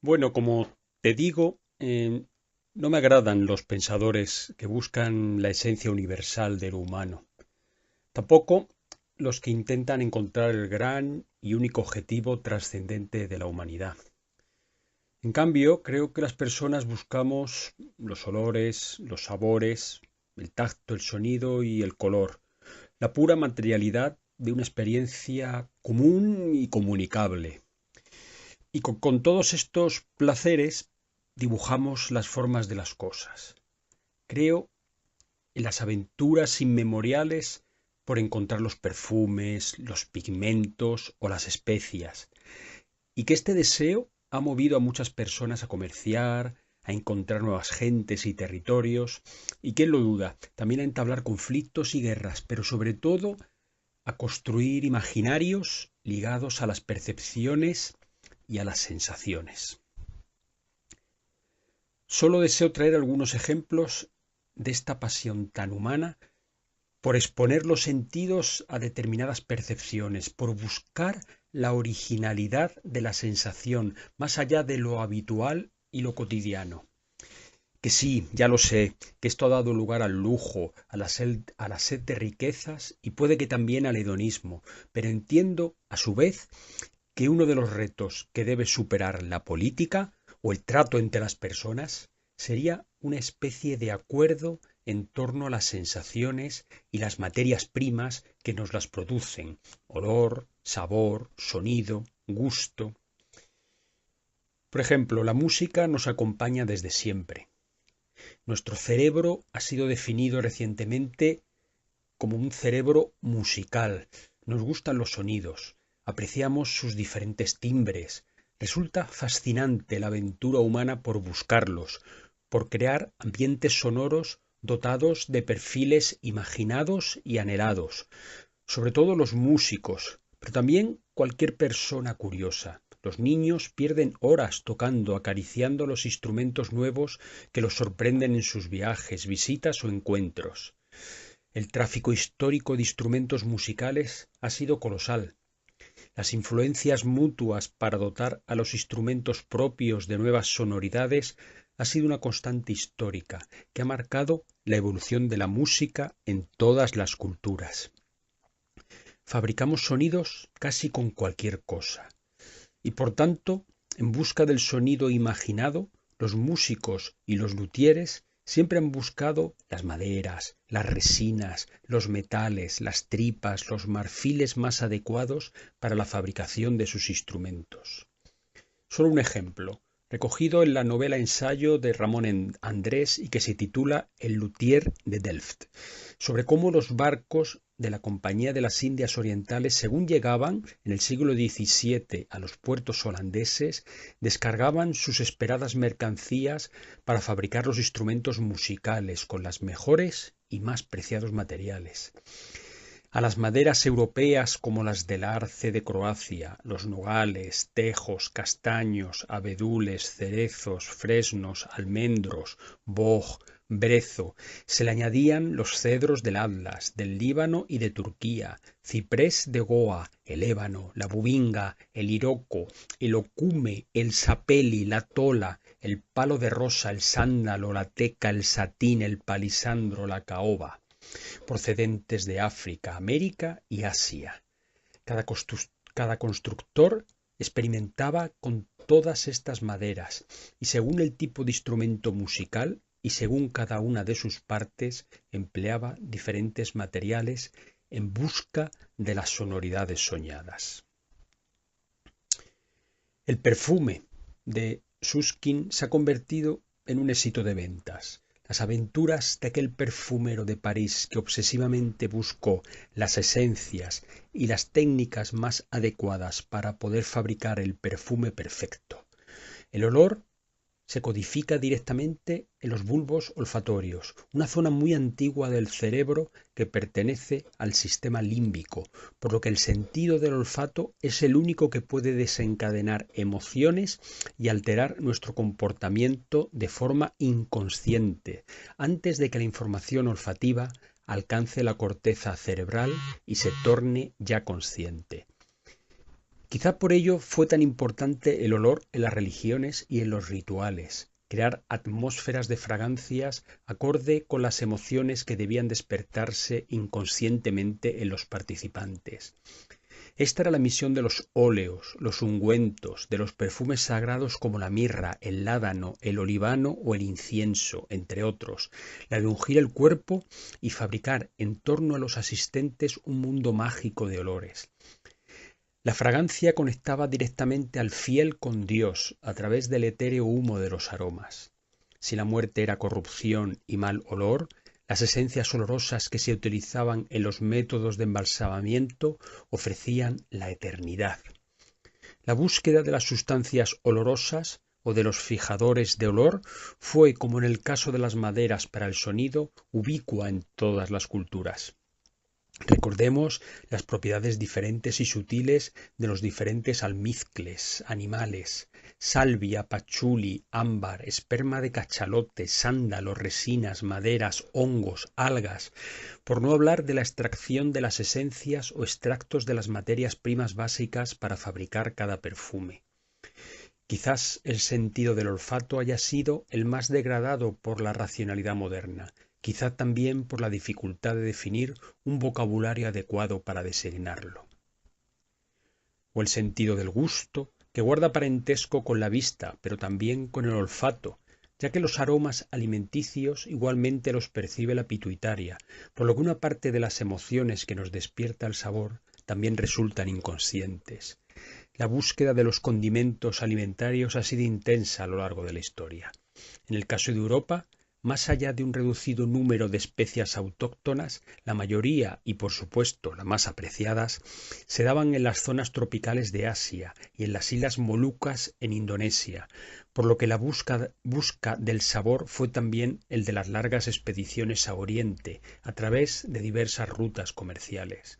Bueno, como te digo, no me agradan los pensadores que buscan la esencia universal de lo humano. Tampoco los que intentan encontrar el gran y único objetivo trascendente de la humanidad. En cambio, creo que las personas buscamos los olores, los sabores, el tacto, el sonido y el color, la pura materialidad de una experiencia común y comunicable. Y con todos estos placeres dibujamos las formas de las cosas. Creo en las aventuras inmemoriales por encontrar los perfumes, los pigmentos o las especias, y que este deseo ha movido a muchas personas a comerciar, a encontrar nuevas gentes y territorios, y quién lo duda, también a entablar conflictos y guerras, pero sobre todo a construir imaginarios ligados a las percepciones y a las sensaciones. Solo deseo traer algunos ejemplos de esta pasión tan humana por exponer los sentidos a determinadas percepciones, por buscar la originalidad de la sensación más allá de lo habitual y lo cotidiano. Que sí, ya lo sé, que esto ha dado lugar al lujo, a la sed de riquezas y puede que también al hedonismo, pero entiendo, a su vez, que uno de los retos que debe superar la política o el trato entre las personas sería una especie de acuerdo en torno a las sensaciones y las materias primas que nos las producen: olor, sabor, sonido, gusto. Por ejemplo, la música nos acompaña desde siempre. Nuestro cerebro ha sido definido recientemente como un cerebro musical. Nos gustan los sonidos, apreciamos sus diferentes timbres. Resulta fascinante la aventura humana por buscarlos, por crear ambientes sonoros dotados de perfiles imaginados y anhelados, sobre todo los músicos, pero también cualquier persona curiosa. Los niños pierden horas tocando, acariciando los instrumentos nuevos que los sorprenden en sus viajes, visitas o encuentros. El tráfico histórico de instrumentos musicales ha sido colosal. Las influencias mutuas para dotar a los instrumentos propios de nuevas sonoridades ha sido una constante histórica que ha marcado la evolución de la música en todas las culturas. Fabricamos sonidos casi con cualquier cosa y por tanto, en busca del sonido imaginado, los músicos y los luthieres siempre han buscado las maderas, las resinas, los metales, las tripas, los marfiles más adecuados para la fabricación de sus instrumentos. Solo un ejemplo, recogido en la novela ensayo de Ramón Andrés y que se titula El luthier de Delft, sobre cómo los barcos de la Compañía de las Indias Orientales, según llegaban en el siglo XVII a los puertos holandeses, descargaban sus esperadas mercancías para fabricar los instrumentos musicales con las mejores y más preciados materiales. A las maderas europeas como las del arce de Croacia, los nogales, tejos, castaños, abedules, cerezos, fresnos, almendros, boj, brezo, se le añadían los cedros del Atlas, del Líbano y de Turquía, ciprés de Goa, el ébano, la bubinga, el iroco, el ocume, el sapeli, la tola, el palo de rosa, el sándalo, la teca, el satín, el palisandro, la caoba, procedentes de África, América y Asia. Cada constructor experimentaba con todas estas maderas y según el tipo de instrumento musical y según cada una de sus partes empleaba diferentes materiales en busca de las sonoridades soñadas. El perfume de Susskind se ha convertido en un éxito de ventas. Las aventuras de aquel perfumero de París que obsesivamente buscó las esencias y las técnicas más adecuadas para poder fabricar el perfume perfecto. El olor se codifica directamente en los bulbos olfatorios, una zona muy antigua del cerebro que pertenece al sistema límbico, por lo que el sentido del olfato es el único que puede desencadenar emociones y alterar nuestro comportamiento de forma inconsciente, antes de que la información olfativa alcance la corteza cerebral y se torne ya consciente. Quizá por ello fue tan importante el olor en las religiones y en los rituales, crear atmósferas de fragancias acorde con las emociones que debían despertarse inconscientemente en los participantes. Esta era la misión de los óleos, los ungüentos, de los perfumes sagrados como la mirra, el ládano, el olivano o el incienso, entre otros, la de ungir el cuerpo y fabricar en torno a los asistentes un mundo mágico de olores. La fragancia conectaba directamente al fiel con Dios a través del etéreo humo de los aromas. Si la muerte era corrupción y mal olor, las esencias olorosas que se utilizaban en los métodos de embalsamamiento ofrecían la eternidad. La búsqueda de las sustancias olorosas o de los fijadores de olor fue, como en el caso de las maderas para el sonido, ubicua en todas las culturas. Recordemos las propiedades diferentes y sutiles de los diferentes almizcles, animales, salvia, pachuli, ámbar, esperma de cachalote, sándalo, resinas, maderas, hongos, algas, por no hablar de la extracción de las esencias o extractos de las materias primas básicas para fabricar cada perfume. Quizás el sentido del olfato haya sido el más degradado por la racionalidad moderna, quizá también por la dificultad de definir un vocabulario adecuado para designarlo. O el sentido del gusto, que guarda parentesco con la vista, pero también con el olfato, ya que los aromas alimenticios igualmente los percibe la pituitaria, por lo que una parte de las emociones que nos despierta el sabor también resultan inconscientes. La búsqueda de los condimentos alimentarios ha sido intensa a lo largo de la historia. En el caso de Europa, más allá de un reducido número de especias autóctonas, la mayoría, y por supuesto las más apreciadas, se daban en las zonas tropicales de Asia y en las islas Molucas en Indonesia, por lo que la busca del sabor fue también el de las largas expediciones a Oriente, a través de diversas rutas comerciales.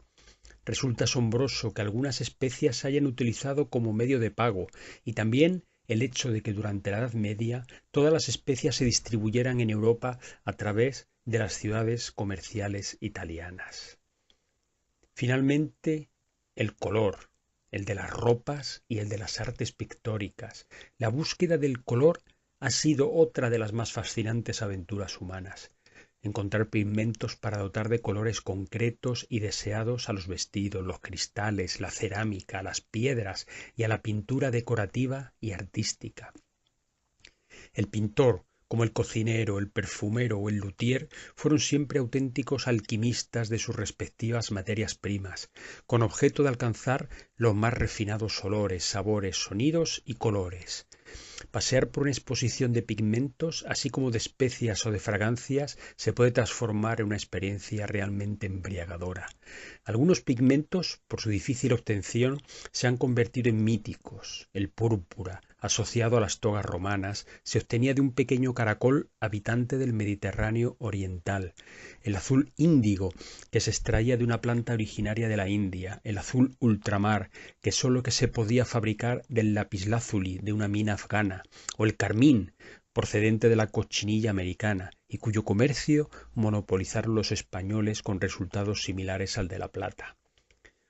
Resulta asombroso que algunas especias se hayan utilizado como medio de pago y también el hecho de que durante la Edad Media todas las especias se distribuyeran en Europa a través de las ciudades comerciales italianas. Finalmente, el color, el de las ropas y el de las artes pictóricas. La búsqueda del color ha sido otra de las más fascinantes aventuras humanas. Encontrar pigmentos para dotar de colores concretos y deseados a los vestidos, los cristales, la cerámica, las piedras y a la pintura decorativa y artística. El pintor, como el cocinero, el perfumero o el luthier, fueron siempre auténticos alquimistas de sus respectivas materias primas, con objeto de alcanzar los más refinados olores, sabores, sonidos y colores. Pasear por una exposición de pigmentos, así como de especias o de fragancias, se puede transformar en una experiencia realmente embriagadora. Algunos pigmentos, por su difícil obtención, se han convertido en míticos. El púrpura, asociado a las togas romanas, se obtenía de un pequeño caracol habitante del Mediterráneo oriental. El azul índigo, que se extraía de una planta originaria de la India. El azul ultramar, que se podía fabricar del lapislázuli de una mina afgana. O el carmín, procedente de la cochinilla americana, y cuyo comercio monopolizaron los españoles con resultados similares al de la plata.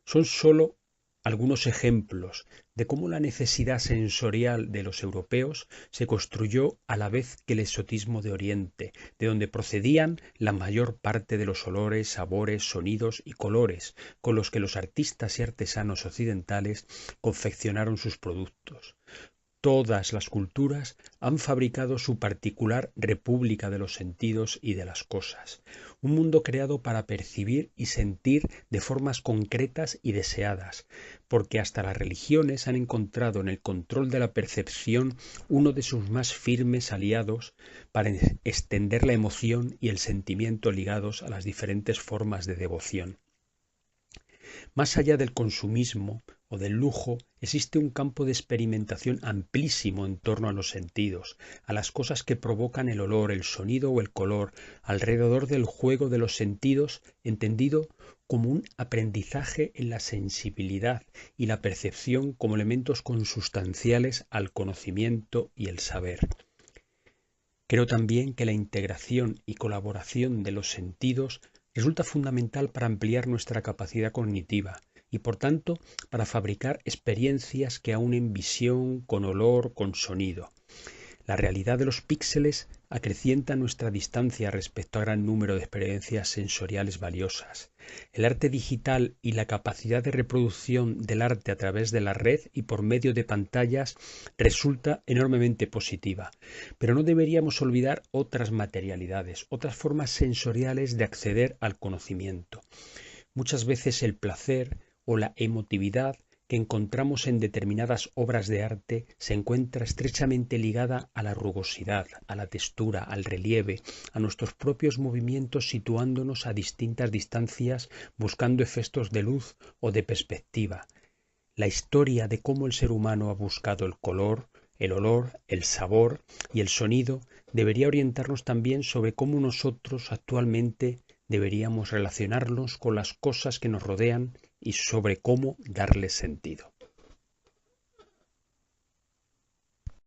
Son sólo algunos ejemplos de cómo la necesidad sensorial de los europeos se construyó a la vez que el exotismo de Oriente, de donde procedían la mayor parte de los olores, sabores, sonidos y colores con los que los artistas y artesanos occidentales confeccionaron sus productos. Todas las culturas han fabricado su particular república de los sentidos y de las cosas, un mundo creado para percibir y sentir de formas concretas y deseadas, porque hasta las religiones han encontrado en el control de la percepción uno de sus más firmes aliados para extender la emoción y el sentimiento ligados a las diferentes formas de devoción. Más allá del consumismo o del lujo, existe un campo de experimentación amplísimo en torno a los sentidos, a las cosas que provocan el olor, el sonido o el color, alrededor del juego de los sentidos, entendido como un aprendizaje en la sensibilidad y la percepción como elementos consustanciales al conocimiento y el saber. Creo también que la integración y colaboración de los sentidos resulta fundamental para ampliar nuestra capacidad cognitiva, y por tanto para fabricar experiencias que aunen visión con olor, con sonido. La realidad de los píxeles acrecienta nuestra distancia respecto a gran número de experiencias sensoriales valiosas. El arte digital y la capacidad de reproducción del arte a través de la red y por medio de pantallas resulta enormemente positiva, pero no deberíamos olvidar otras materialidades, otras formas sensoriales de acceder al conocimiento. Muchas veces el placer o la emotividad que encontramos en determinadas obras de arte se encuentra estrechamente ligada a la rugosidad, a la textura, al relieve, a nuestros propios movimientos situándonos a distintas distancias buscando efectos de luz o de perspectiva. La historia de cómo el ser humano ha buscado el color, el olor, el sabor y el sonido debería orientarnos también sobre cómo nosotros actualmente deberíamos relacionarnos con las cosas que nos rodean y sobre cómo darles sentido.